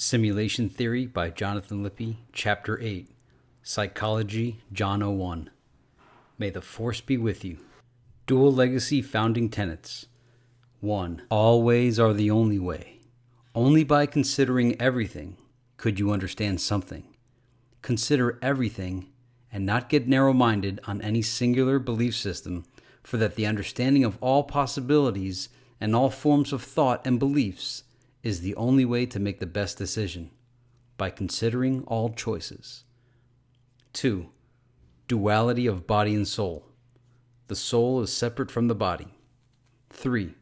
Simulation Theory by Jonathan Lippy, Chapter 8, Psychology, John 01. May the Force be with you. Dual Legacy Founding Tenets. 1. All ways are the only way. Only by considering everything could you understand something. Consider everything and not get narrow-minded on any singular belief system, for that the understanding of all possibilities and all forms of thought and beliefs is the only way to make the best decision, by considering all choices. 2. Duality of body and soul. The soul is separate from the body. 3.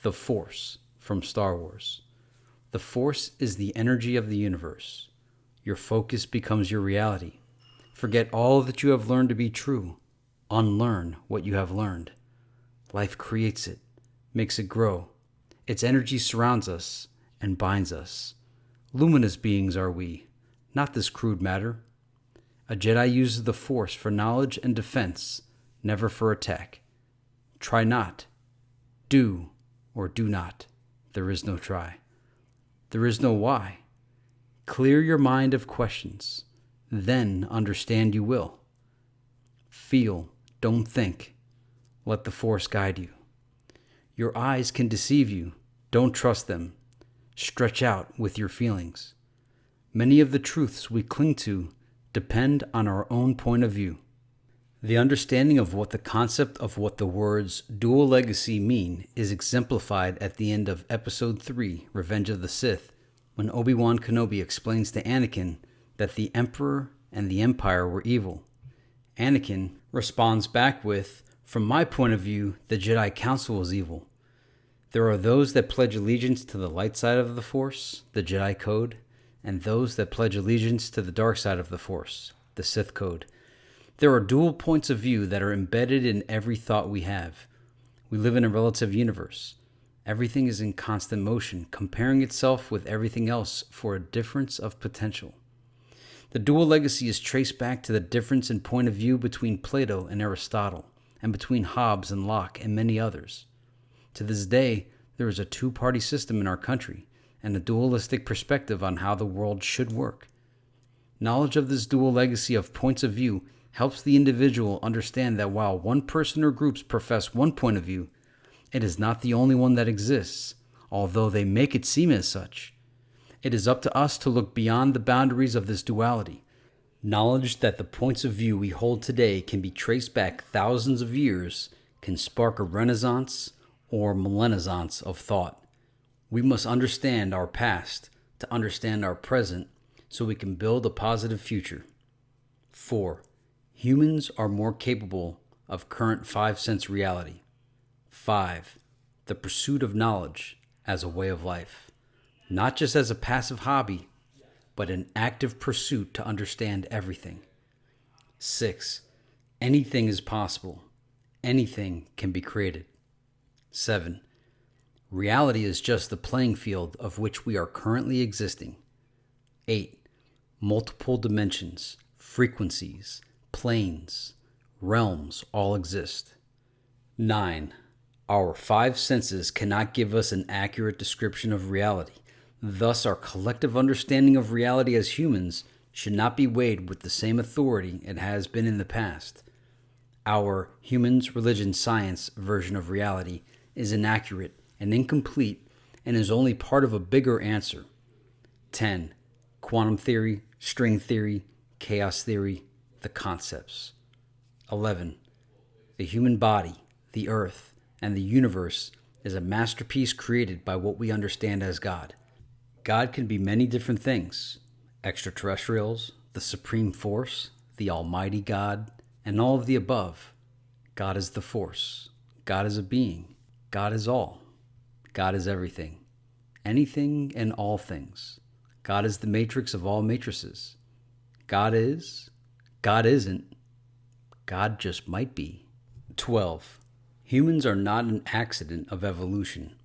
The Force, from Star Wars. The Force is the energy of the universe. Your focus becomes your reality. Forget all that you have learned to be true. Unlearn what you have learned. Life creates it, makes it grow. Its energy surrounds us and binds us. Luminous beings are we, not this crude matter. A Jedi uses the Force for knowledge and defense, never for attack. Try not. Do or do not. There is no try. There is no why. Clear your mind of questions. Then understand you will. Feel, don't think. Let the Force guide you. Your eyes can deceive you. Don't trust them. Stretch out with your feelings. Many of the truths we cling to depend on our own point of view. The understanding of what the concept of what the words dual legacy mean is exemplified at the end of Episode 3, Revenge of the Sith, when Obi-Wan Kenobi explains to Anakin that the Emperor and the Empire were evil. Anakin responds back with, "From my point of view, the Jedi Council is evil. There are those that pledge allegiance to the light side of the Force, the Jedi Code, and those that pledge allegiance to the dark side of the Force, the Sith Code. There are dual points of view that are embedded in every thought we have. We live in a relative universe. Everything is in constant motion, comparing itself with everything else for a difference of potential. The dual legacy is traced back to the difference in point of view between Plato and Aristotle, and between Hobbes and Locke and many others. To this day, there is a two-party system in our country and a dualistic perspective on how the world should work. Knowledge of this dual legacy of points of view helps the individual understand that while one person or groups profess one point of view, it is not the only one that exists, although they make it seem as such. It is up to us to look beyond the boundaries of this duality. Knowledge that the points of view we hold today can be traced back thousands of years can spark a renaissance or millenaissance of thought. We must understand our past to understand our present so we can build a positive future. 4. Humans are more capable of current five-sense reality. 5. The pursuit of knowledge as a way of life, not just as a passive hobby, but an active pursuit to understand everything. 6. Anything is possible. Anything can be created. 7. Reality is just the playing field of which we are currently existing. 8. Multiple dimensions, frequencies, planes, realms all exist. 9. Our five senses cannot give us an accurate description of reality. Thus, our collective understanding of reality as humans should not be weighed with the same authority it has been in the past. Our humans, religion, science version of reality is inaccurate and incomplete and is only part of a bigger answer. 10. Quantum theory, string theory, chaos theory, the concepts. 11. The human body, the earth, and the universe is a masterpiece created by what we understand as God. God can be many different things: extraterrestrials, the supreme force, the almighty God, and all of the above. God is the Force. God is a being. God is all. God is everything. Anything and all things. God is the matrix of all matrices. God is. God isn't. God just might be. 12. Humans are not an accident of evolution.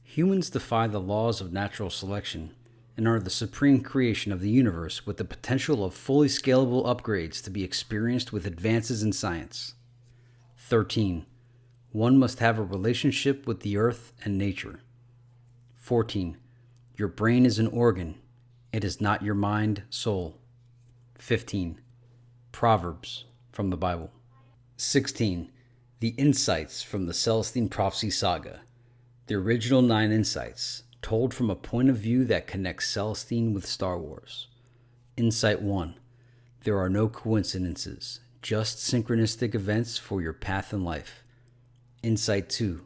Humans defy the laws of natural selection and are the supreme creation of the universe with the potential of fully scalable upgrades to be experienced with advances in science. 13. One must have a relationship with the earth and nature. 14. Your brain is an organ. It is not your mind, soul. 15. Proverbs from the Bible. 16. The insights from the Celestine Prophecy Saga. The original 9 insights, told from a point of view that connects Celestine with Star Wars. Insight 1. There are no coincidences, just synchronistic events for your path in life. Insight 2.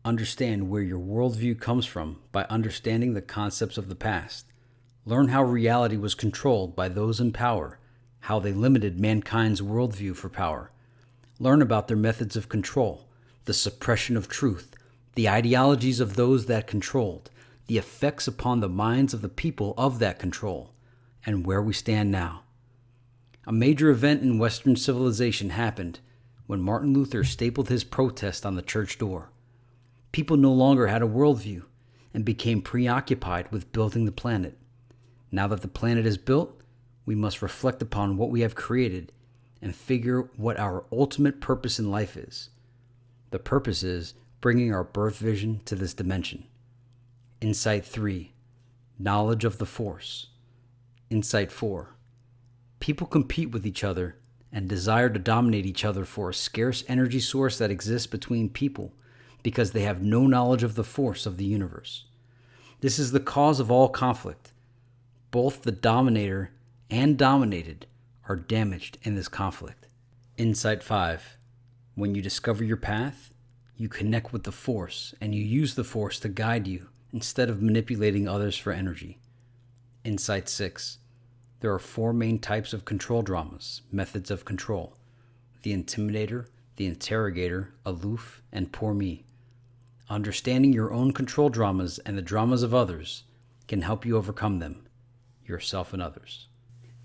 Understand where your worldview comes from by understanding the concepts of the past. Learn how reality was controlled by those in power, how they limited mankind's worldview for power. Learn about their methods of control, the suppression of truth, the ideologies of those that controlled, the effects upon the minds of the people of that control, and where we stand now. A major event in Western civilization happened when Martin Luther stapled his protest on the church door. People no longer had a worldview and became preoccupied with building the planet. Now that the planet is built, we must reflect upon what we have created and figure what our ultimate purpose in life is. The purpose is bringing our birth vision to this dimension. Insight 3. Knowledge of the Force. Insight 4. People compete with each other and desire to dominate each other for a scarce energy source that exists between people because they have no knowledge of the force of the universe. This is the cause of all conflict. Both the dominator and dominated are damaged in this conflict. Insight 5. When you discover your path, you connect with the force and you use the force to guide you instead of manipulating others for energy. Insight 6. There are 4 main types of control dramas, methods of control: the intimidator, the interrogator, aloof, and poor me. Understanding your own control dramas and the dramas of others can help you overcome them, yourself and others.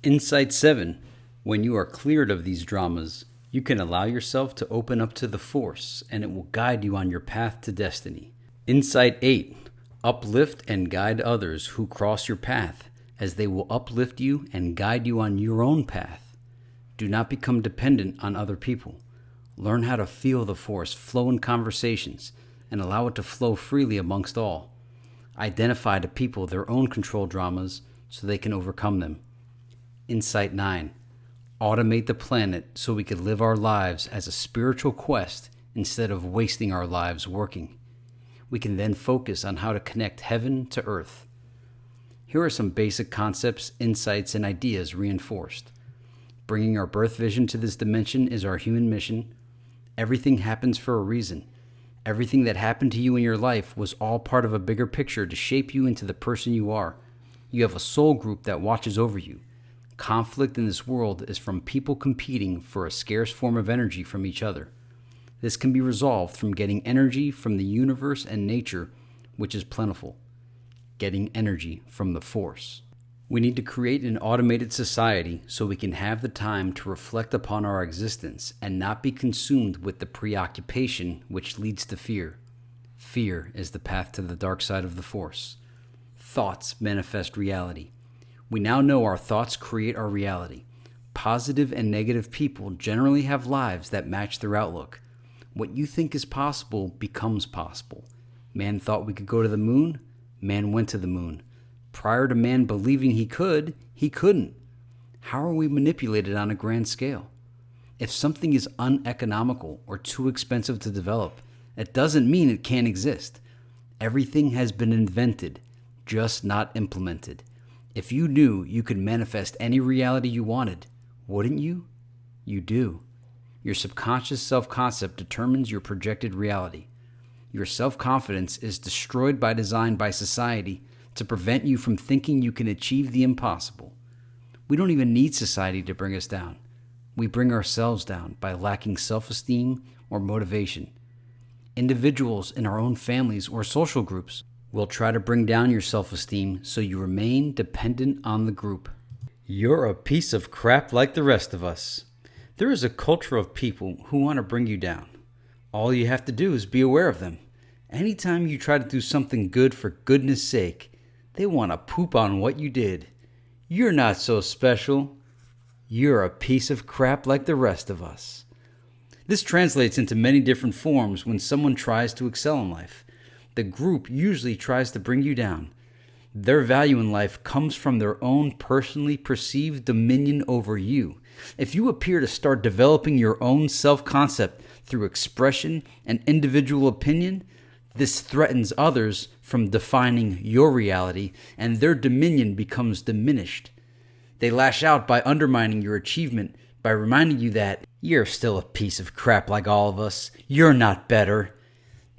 Insight 7. When you are cleared of these dramas, you can allow yourself to open up to the force and it will guide you on your path to destiny. Insight 8. Uplift and guide others who cross your path, as they will uplift you and guide you on your own path. Do not become dependent on other people. Learn how to feel the force flow in conversations and allow it to flow freely amongst all. Identify to people their own control dramas so they can overcome them. Insight 9. Automate the planet so we can live our lives as a spiritual quest instead of wasting our lives working. We can then focus on how to connect heaven to earth. Here are some basic concepts, insights, and ideas reinforced. Bringing our birth vision to this dimension is our human mission. Everything happens for a reason. Everything that happened to you in your life was all part of a bigger picture to shape you into the person you are. You have a soul group that watches over you. Conflict in this world is from people competing for a scarce form of energy from each other. This can be resolved from getting energy from the universe and nature, which is plentiful. Getting energy from the force. We need to create an automated society so we can have the time to reflect upon our existence and not be consumed with the preoccupation which leads to fear. Fear is the path to the dark side of the force. Thoughts manifest reality. We now know our thoughts create our reality. Positive and negative people generally have lives that match their outlook. What you think is possible becomes possible. Man thought we could go to the moon. Man went to the moon. Prior to man believing he could, he couldn't. How are we manipulated on a grand scale? If something is uneconomical or too expensive to develop, it doesn't mean it can't exist. Everything has been invented, just not implemented. If you knew you could manifest any reality you wanted, wouldn't you? You do. Your subconscious self-concept determines your projected reality. Your self-confidence is destroyed by design by society to prevent you from thinking you can achieve the impossible. We don't even need society to bring us down. We bring ourselves down by lacking self-esteem or motivation. Individuals in our own families or social groups will try to bring down your self-esteem so you remain dependent on the group. You're a piece of crap like the rest of us. There is a culture of people who want to bring you down. All you have to do is be aware of them. Anytime you try to do something good for goodness sake, they want to poop on what you did. You're not so special. You're a piece of crap like the rest of us. This translates into many different forms when someone tries to excel in life. The group usually tries to bring you down. Their value in life comes from their own personally perceived dominion over you. If you appear to start developing your own self-concept through expression and individual opinion, this threatens others from defining your reality, and their dominion becomes diminished. They lash out by undermining your achievement, by reminding you that you're still a piece of crap like all of us. You're not better.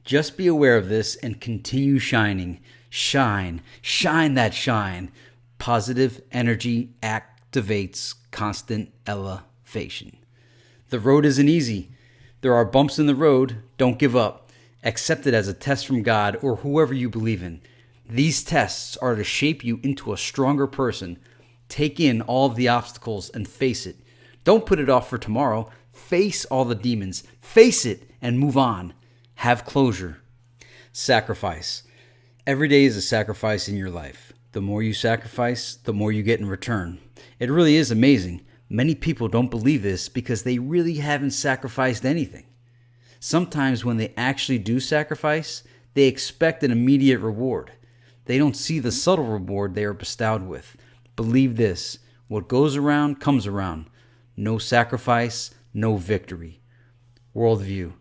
Just be aware of this and continue shining. Shine. Shine that shine. Positive energy activates constant elevation. The road isn't easy. There are bumps in the road. Don't give up. Accept it as a test from God or whoever you believe in. These tests are to shape you into a stronger person. Take in all of the obstacles and face it. Don't put it off for tomorrow. Face all the demons. Face it and move on. Have closure. Sacrifice. Every day is a sacrifice in your life. The more you sacrifice, the more you get in return. It really is amazing. Many people don't believe this because they really haven't sacrificed anything. Sometimes when they actually do sacrifice, they expect an immediate reward. They don't see the subtle reward they are bestowed with. Believe this, what goes around comes around. No sacrifice, no victory. Worldview.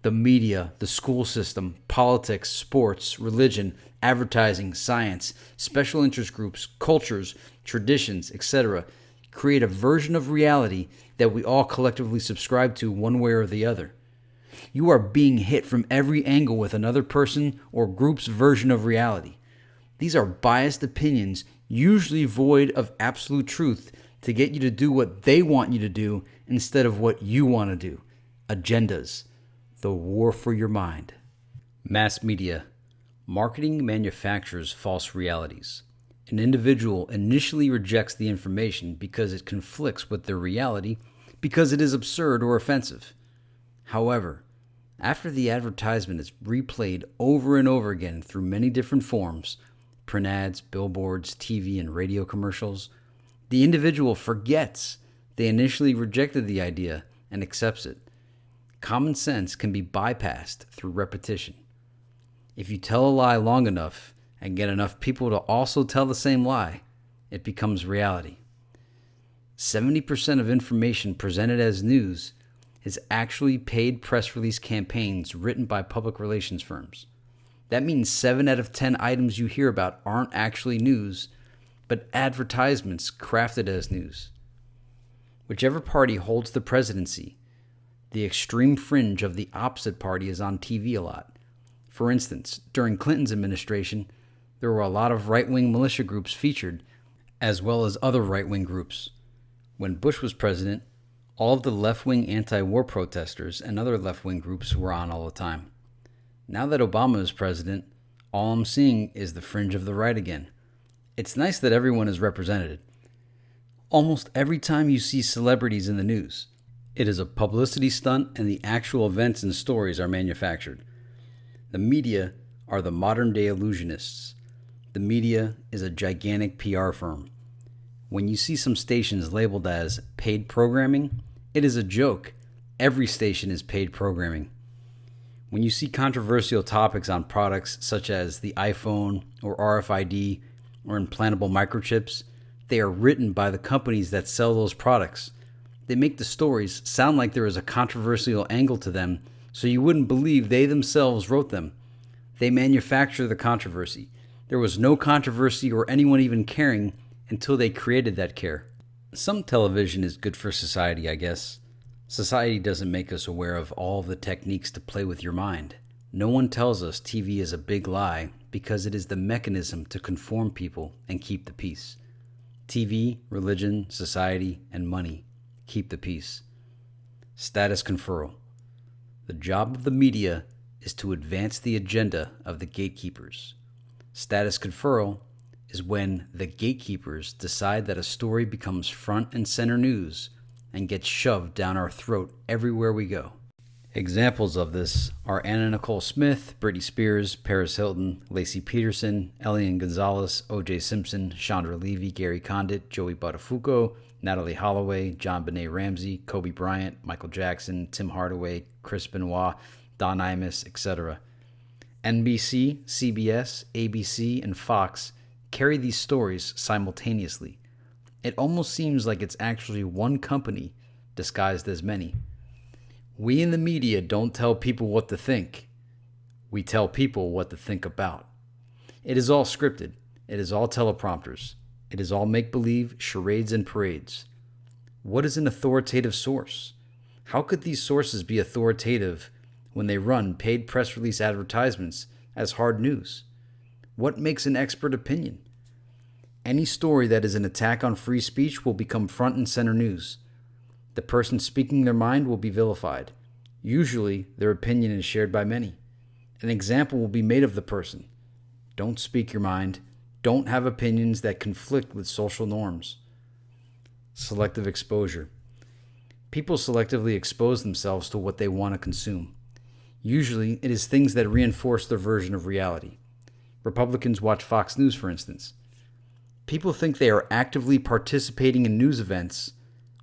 The media, the school system, politics, sports, religion, advertising, science, special interest groups, cultures, traditions, etc. create a version of reality that we all collectively subscribe to one way or the other. You are being hit from every angle with another person or group's version of reality. These are biased opinions, usually void of absolute truth, to get you to do what they want you to do instead of what you want to do. Agendas. The war for your mind. Mass media. Marketing manufactures false realities. An individual initially rejects the information because it conflicts with their reality, because it is absurd or offensive. However, after the advertisement is replayed over and over again through many different forms, print ads, billboards, TV and radio commercials, the individual forgets they initially rejected the idea and accepts it. Common sense can be bypassed through repetition. If you tell a lie long enough and get enough people to also tell the same lie, it becomes reality. 70% of information presented as news is actually paid press release campaigns written by public relations firms. That means 7 out of 10 items you hear about aren't actually news, but advertisements crafted as news. Whichever party holds the presidency, the extreme fringe of the opposite party is on TV a lot. For instance, during Clinton's administration, there were a lot of right-wing militia groups featured, as well as other right-wing groups. When Bush was president, all of the left-wing anti-war protesters and other left-wing groups were on all the time. Now that Obama is president, all I'm seeing is the fringe of the right again. It's nice that everyone is represented. Almost every time you see celebrities in the news, it is a publicity stunt and the actual events and stories are manufactured. The media are the modern-day illusionists. The media is a gigantic PR firm. When you see some stations labeled as paid programming, it is a joke. Every station is paid programming. When you see controversial topics on products such as the iPhone or RFID or implantable microchips, they are written by the companies that sell those products. They make the stories sound like there is a controversial angle to them, so you wouldn't believe they themselves wrote them. They manufacture the controversy. There was no controversy or anyone even caring until they created that care. Some television is good for society, I guess. Society doesn't make us aware of all of the techniques to play with your mind. No one tells us TV is a big lie because it is the mechanism to conform people and keep the peace. TV, religion, society, and money keep the peace. Status conferral. The job of the media is to advance the agenda of the gatekeepers. Status conferral is when the gatekeepers decide that a story becomes front and center news and gets shoved down our throat everywhere we go. Examples of this are Anna Nicole Smith, Britney Spears, Paris Hilton, Lacey Peterson, Elian Gonzalez, O.J. Simpson, Chandra Levy, Gary Condit, Joey Buttafuoco, Natalie Holloway, John Benet Ramsey, Kobe Bryant, Michael Jackson, Tim Hardaway, Chris Benoit, Don Imus, etc. NBC, CBS, ABC, and Fox carry these stories simultaneously. It almost seems like it's actually one company disguised as many. We in the media don't tell people what to think. We tell people what to think about. It is all scripted. It is all teleprompters. It is all make-believe, charades, and parades. What is an authoritative source? How could these sources be authoritative when they run paid press release advertisements as hard news? What makes an expert opinion? Any story that is an attack on free speech will become front and center news. The person speaking their mind will be vilified. Usually, their opinion is shared by many. An example will be made of the person. Don't speak your mind. Don't have opinions that conflict with social norms. Selective exposure. People selectively expose themselves to what they want to consume. Usually, it is things that reinforce their version of reality. Republicans watch Fox News, for instance. People think they are actively participating in news events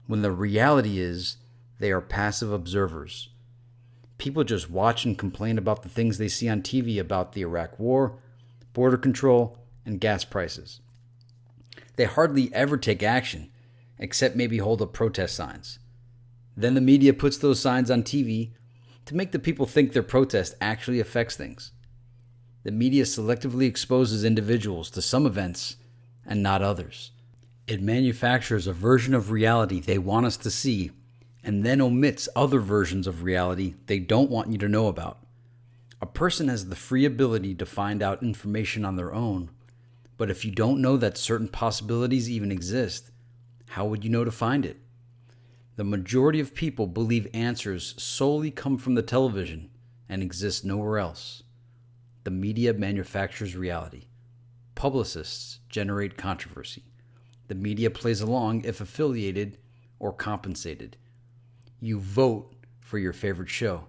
when the reality is they are passive observers. People just watch and complain about the things they see on TV about the Iraq War, border control, and gas prices. They hardly ever take action, except maybe hold up protest signs. Then the media puts those signs on TV to make the people think their protest actually affects things. The media selectively exposes individuals to some events and not others. It manufactures a version of reality they want us to see and then omits other versions of reality they don't want you to know about. A person has the free ability to find out information on their own, but if you don't know that certain possibilities even exist, how would you know to find it? The majority of people believe answers solely come from the television and exist nowhere else. The media manufactures reality. Publicists generate controversy. The media plays along if affiliated or compensated. You vote for your favorite show.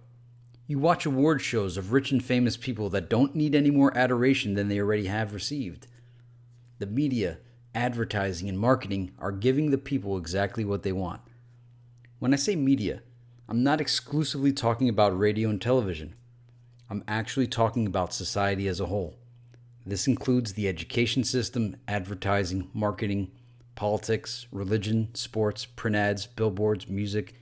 You watch award shows of rich and famous people that don't need any more adoration than they already have received. The media, advertising, and marketing are giving the people exactly what they want. When I say media, I'm not exclusively talking about radio and television. I'm actually talking about society as a whole. This includes the education system, advertising, marketing, politics, religion, sports, print ads, billboards, music,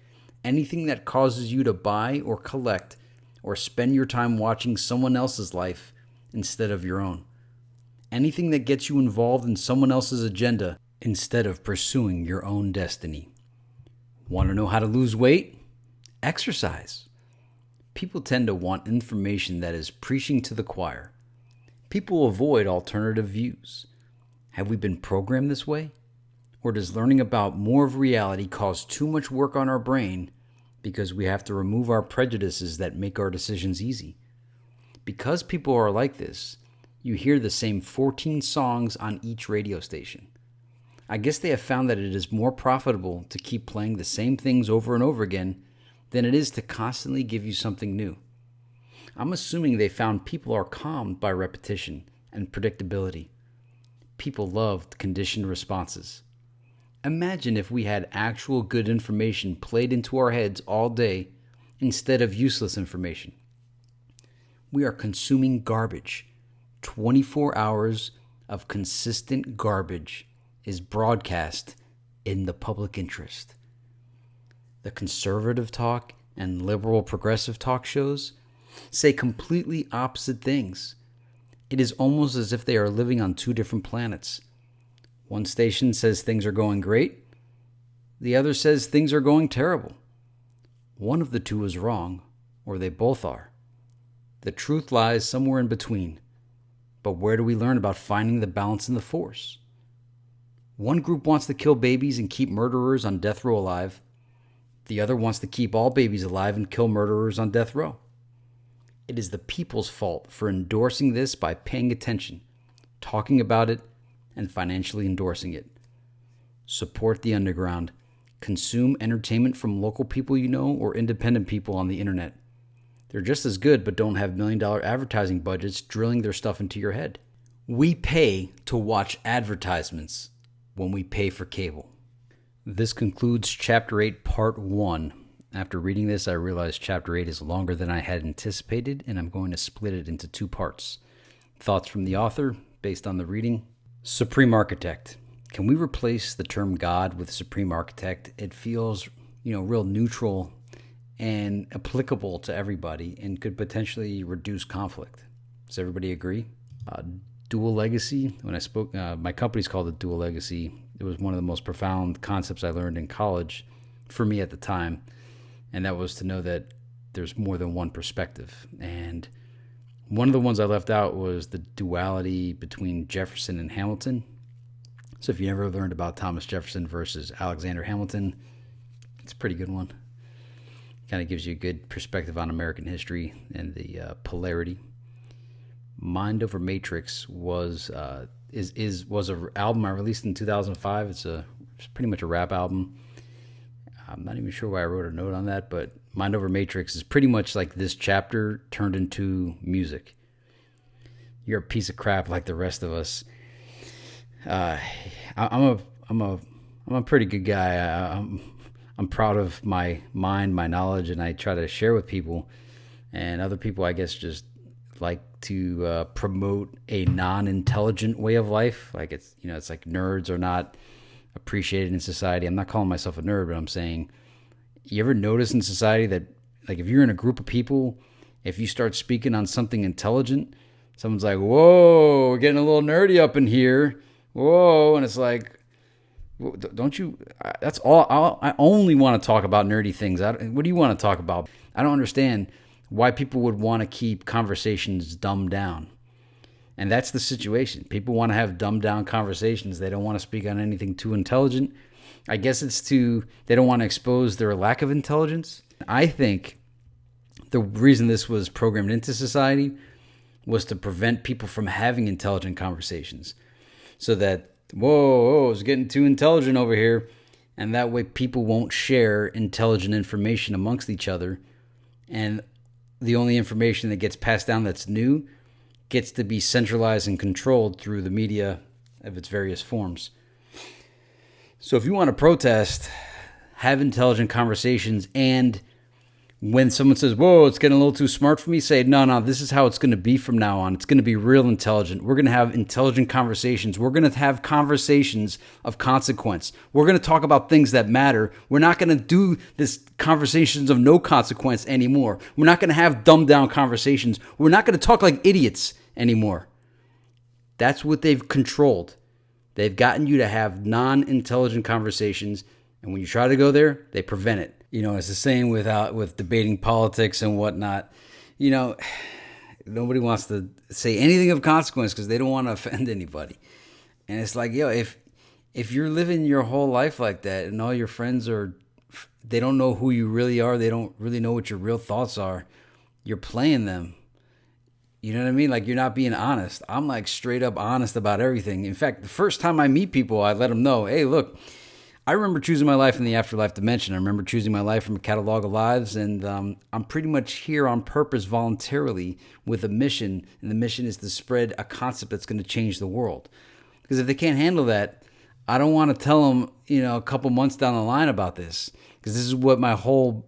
anything that causes you to buy or collect or spend your time watching someone else's life instead of your own. Anything that gets you involved in someone else's agenda instead of pursuing your own destiny. Want to know how to lose weight? Exercise. People tend to want information that is preaching to the choir. People avoid alternative views. Have we been programmed this way? Or does learning about more of reality cause too much work on our brain because we have to remove our prejudices that make our decisions easy? Because people are like this, you hear the same 14 songs on each radio station. I guess they have found that it is more profitable to keep playing the same things over and over again than it is to constantly give you something new. I'm assuming they found people are calmed by repetition and predictability. People loved conditioned responses. Imagine if we had actual good information played into our heads all day instead of useless information. We are consuming garbage. 24 hours of consistent garbage is broadcast in the public interest. The conservative talk and liberal progressive talk shows say completely opposite things. It is almost as if they are living on two different planets. One station says things are going great. The other says things are going terrible. One of the two is wrong, or they both are. The truth lies somewhere in between. But where do we learn about finding the balance in the force? One group wants to kill babies and keep murderers on death row alive. The other wants to keep all babies alive and kill murderers on death row. It is the people's fault for endorsing this by paying attention, talking about it, and financially endorsing it. Support the underground. Consume entertainment from local people you know or independent people on the internet. They're just as good but don't have million-dollar advertising budgets drilling their stuff into your head. We pay to watch advertisements when we pay for cable. This concludes Chapter 8, Part 1. After reading this, I realized Chapter 8 is longer than I had anticipated, and I'm going to split it into two parts. Thoughts from the author, based on the reading. Supreme Architect. Can we replace the term God with Supreme Architect? It feels, real neutral and applicable to everybody and could potentially reduce conflict. Does everybody agree? Dual legacy. When I spoke, my company's called it Dual Legacy. It was one of the most profound concepts I learned in college for me at the time. And that was to know that there's more than one perspective. And one of the ones I left out was the duality between Jefferson and Hamilton. So if you ever learned about Thomas Jefferson versus Alexander Hamilton, it's a pretty good one. Kind of gives you a good perspective on American history and the polarity. Mind Over Matrix was an album I released in 2005. It's pretty much a rap album. I'm not even sure why I wrote a note on that, but Mind Over Matrix is pretty much like this chapter turned into music. You're a piece of crap like the rest of us. I'm a pretty good guy. I'm proud of my mind, my knowledge, and I try to share with people. And other people, I guess, just like to promote a non-intelligent way of life. Like it's like nerds are not appreciated in society. I'm not calling myself a nerd, but I'm saying, you ever notice in society that, like, if you're in a group of people, if you start speaking on something intelligent, someone's like, whoa, we're getting a little nerdy up in here. Whoa. And it's like, don't you, that's all, I only want to talk about nerdy things. What do you want to talk about? I don't understand why people would want to keep conversations dumbed down. And that's the situation. People want to have dumbed down conversations. They don't want to speak on anything too intelligent. I guess they don't want to expose their lack of intelligence. I think the reason this was programmed into society was to prevent people from having intelligent conversations. So that, whoa, it's getting too intelligent over here. And that way people won't share intelligent information amongst each other. And the only information that gets passed down that's new gets to be centralized and controlled through the media of its various forms. So if you want to protest, have intelligent conversations, and when someone says, whoa, it's getting a little too smart for me, say, no, this is how it's going to be from now on. It's going to be real intelligent. We're going to have intelligent conversations. We're going to have conversations of consequence. We're going to talk about things that matter. We're not going to do this conversations of no consequence anymore. We're not going to have dumbed down conversations. We're not going to talk like idiots anymore. That's what they've controlled. They've gotten you to have non-intelligent conversations, and when you try to go there, they prevent it. It's the same with debating politics and whatnot. Nobody wants to say anything of consequence because they don't want to offend anybody. And it's like, if you're living your whole life like that and all your friends they don't know who you really are, they don't really know what your real thoughts are, you're playing them. You know what I mean? Like, you're not being honest. I'm like straight up honest about everything. In fact, the first time I meet people, I let them know, hey, look, I remember choosing my life in the afterlife dimension. I remember choosing my life from a catalog of lives, and I'm pretty much here on purpose voluntarily with a mission, and the mission is to spread a concept that's going to change the world. Because if they can't handle that, I don't want to tell them, a couple months down the line about this, because this is what my whole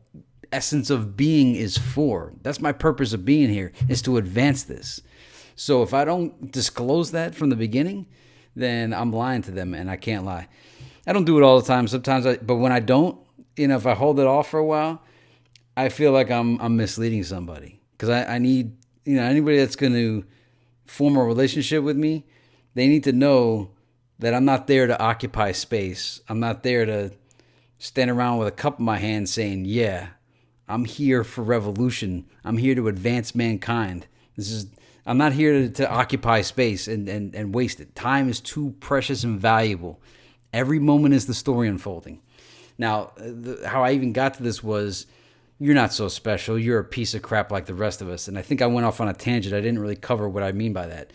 essence of being is for. That's my purpose of being here, is to advance this. So if I don't disclose that from the beginning, then I'm lying to them, and I can't lie. I don't do it all the time. Sometimes, but when I don't, if I hold it off for a while, I feel like I'm misleading somebody. Because I need, anybody that's going to form a relationship with me, they need to know that I'm not there to occupy space. I'm not there to stand around with a cup in my hand saying, yeah, I'm here for revolution. I'm here to advance mankind. I'm not here to occupy space and waste it. Time is too precious and valuable. Every moment is the story unfolding. Now, how I even got to this was, you're not so special. You're a piece of crap like the rest of us. And I think I went off on a tangent. I didn't really cover what I mean by that.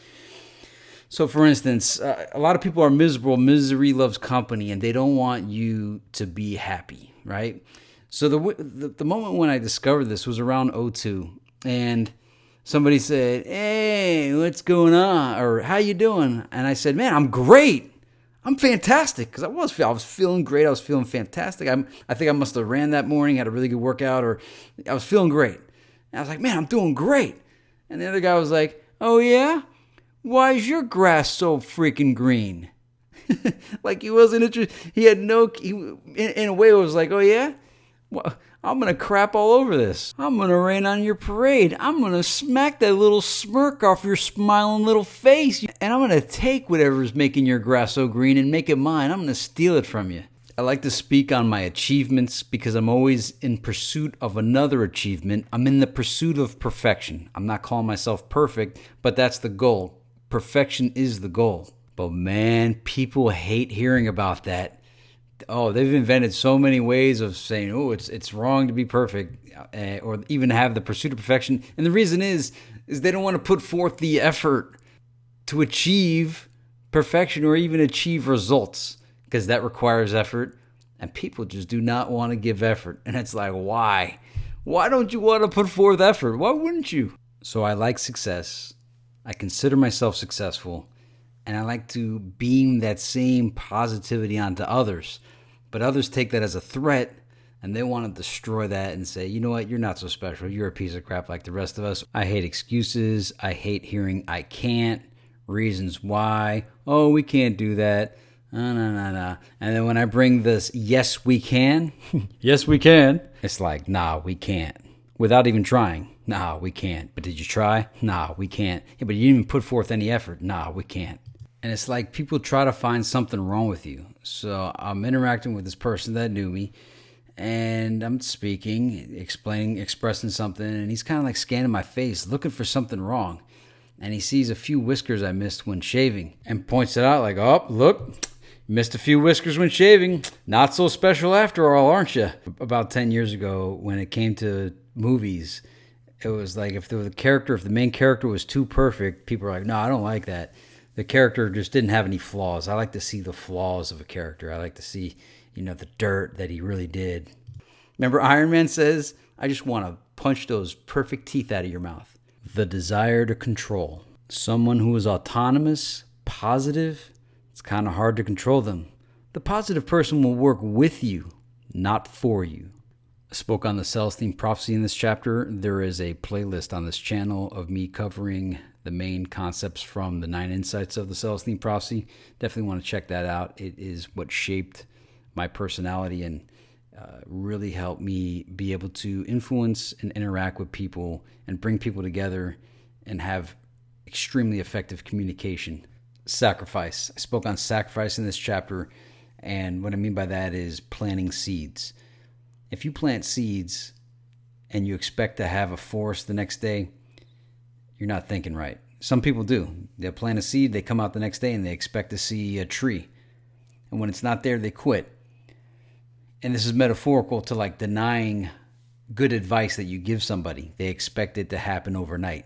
So, for instance, a lot of people are miserable. Misery loves company, and they don't want you to be happy, right? So the moment when I discovered this was around 2002, and somebody said, hey, what's going on? Or how you doing? And I said, man, I'm great. I'm fantastic, because I was feeling great. I was feeling fantastic. I think I must have ran that morning, had a really good workout, or I was feeling great. And I was like, man, I'm doing great. And the other guy was like, oh, yeah? Why is your grass so freaking green? Like he wasn't interested. He had no, in a way it was like, oh yeah? Well, I'm going to crap all over this. I'm going to rain on your parade. I'm going to smack that little smirk off your smiling little face. And I'm going to take whatever's making your grass so green and make it mine. I'm going to steal it from you. I like to speak on my achievements because I'm always in pursuit of another achievement. I'm in the pursuit of perfection. I'm not calling myself perfect, but that's the goal. Perfection is the goal. But man, people hate hearing about that. Oh, they've invented so many ways of saying, oh, it's wrong to be perfect, or even have the pursuit of perfection. And the reason is they don't want to put forth the effort to achieve perfection or even achieve results, because that requires effort. And people just do not want to give effort. And it's like, why? Why don't you want to put forth effort? Why wouldn't you? So I like success. I consider myself successful. And I like to beam that same positivity onto others. But others take that as a threat, and they want to destroy that and say, you know what, you're not so special. You're a piece of crap like the rest of us. I hate excuses. I hate hearing I can't, reasons why. Oh, we can't do that. No. And then when I bring this, yes, we can. Yes, we can. It's like, nah, we can't. Without even trying. Nah, we can't. But did you try? Nah, we can't. Yeah, but you didn't even put forth any effort. Nah, we can't. And it's like people try to find something wrong with you. So I'm interacting with this person that knew me, and I'm speaking, expressing something, and he's kind of like scanning my face, looking for something wrong. And he sees a few whiskers I missed when shaving and points it out like, oh, look, missed a few whiskers when shaving. Not so special after all, aren't you? About 10 years ago, when it came to movies, it was like if the main character was too perfect, people were like, no, I don't like that. The character just didn't have any flaws. I like to see the flaws of a character. I like to see, the dirt that he really did. Remember Iron Man says, I just want to punch those perfect teeth out of your mouth. The desire to control. Someone who is autonomous, positive, it's kind of hard to control them. The positive person will work with you, not for you. I spoke on the Celestine Prophecy in this chapter. There is a playlist on this channel of me covering the main concepts from the 9 insights of the Celestine Prophecy. Definitely want to check that out. It is what shaped my personality and really helped me be able to influence and interact with people and bring people together and have extremely effective communication. Sacrifice. I spoke on sacrifice in this chapter, and what I mean by that is planting seeds. If you plant seeds and you expect to have a forest the next day, you're not thinking right. Some people do. They'll plant a seed, they come out the next day, and they expect to see a tree. And when it's not there, they quit. And this is metaphorical to like denying good advice that you give somebody. They expect it to happen overnight.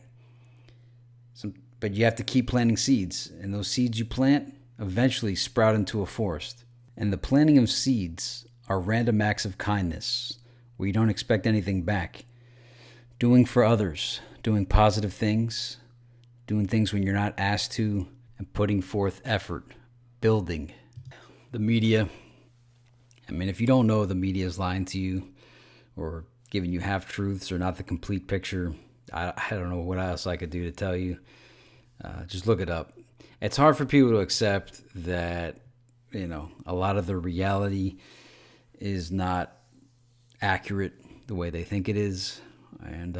But you have to keep planting seeds. And those seeds you plant eventually sprout into a forest. And the planting of seeds are random acts of kindness where you don't expect anything back. Doing for others. Doing positive things, doing things when you're not asked to, and putting forth effort, building. The media, if you don't know the media is lying to you or giving you half-truths or not the complete picture, I don't know what else I could do to tell you. Just look it up. It's hard for people to accept that, a lot of the reality is not accurate the way they think it is. And,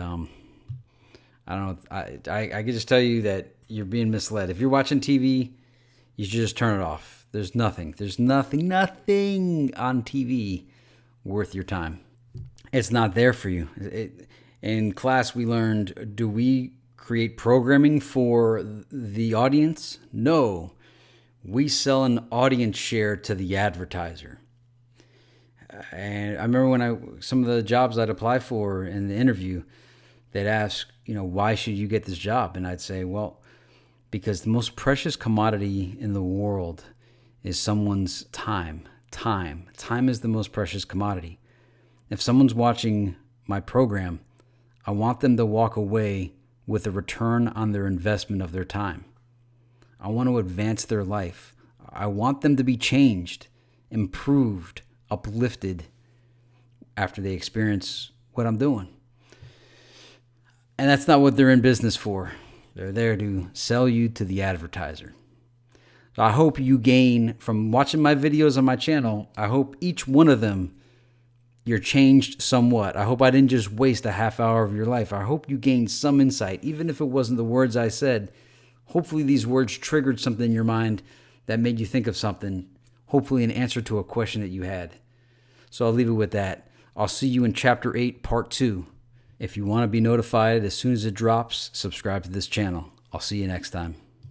I don't know. I can just tell you that you're being misled. If you're watching TV, you should just turn it off. There's nothing on TV worth your time. It's not there for you. In class, we learned, do we create programming for the audience? No. We sell an audience share to the advertiser. And I remember when some of the jobs I'd apply for in the interview, they'd ask, why should you get this job? And I'd say, well, because the most precious commodity in the world is someone's time. Time is the most precious commodity. If someone's watching my program, I want them to walk away with a return on their investment of their time. I want to advance their life. I want them to be changed, improved, uplifted after they experience what I'm doing. And that's not what they're in business for. They're there to sell you to the advertiser. So I hope you gain from watching my videos on my channel. I hope each one of them you're changed somewhat. I hope I didn't just waste a half hour of your life. I hope you gained some insight, even if it wasn't the words I said. Hopefully these words triggered something in your mind that made you think of something, hopefully an answer to a question that you had. So I'll leave it with that. I'll see you in Chapter 8, Part 2. If you want to be notified as soon as it drops, subscribe to this channel. I'll see you next time.